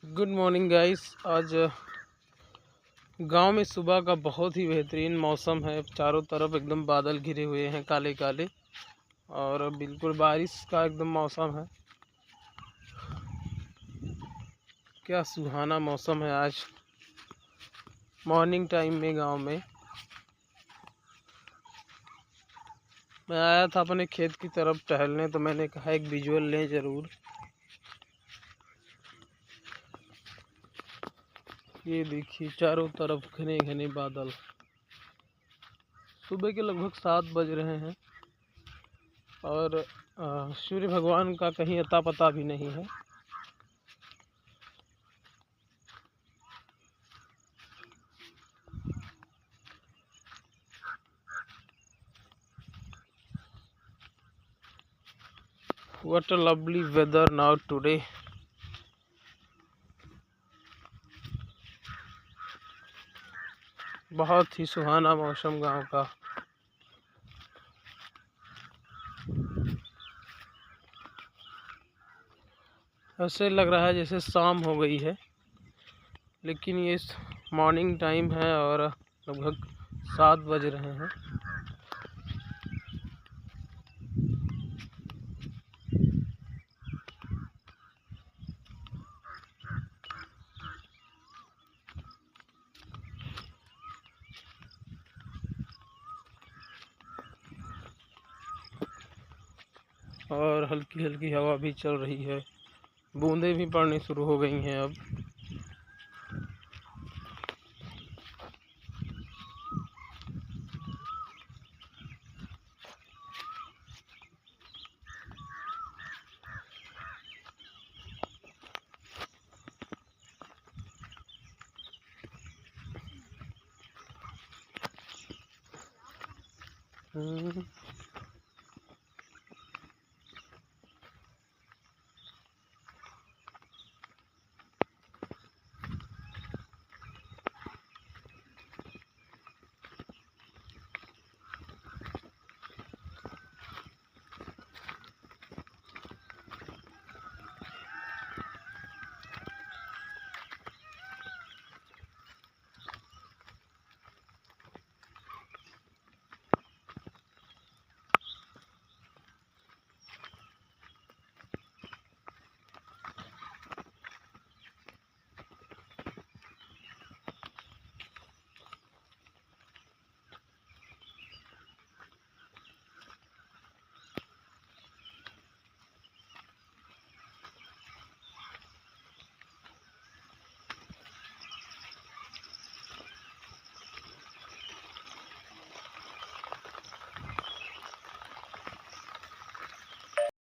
Good morning guys. आज गांव में सुबह का बहुत ही बेहतरीन मौसम है। चारों तरफ एकदम बादल घिरे हुए हैं काले काले, और बिल्कुल बारिश का एकदम मौसम है। क्या सुहाना मौसम है आज मॉर्निंग टाइम में गांव में। मैं आया था अपने खेत की तरफ टहलने, तो मैंने कहा एक विजुअल लें ज़रूर। ये देखिए चारों तरफ घने घने बादल। सुबह के लगभग 7 बज रहे हैं और सूर्य भगवान का कहीं अता पता भी नहीं है। What a lovely weather now today. बहुत ही सुहाना मौसम गांव का। ऐसे लग रहा है जैसे शाम हो गई है, लेकिन ये मॉर्निंग टाइम है और लगभग 7 बज रहे हैं। और हल्की हल्की हवा भी चल रही है, बूंदें भी पड़नी शुरू हो गई हैं अब।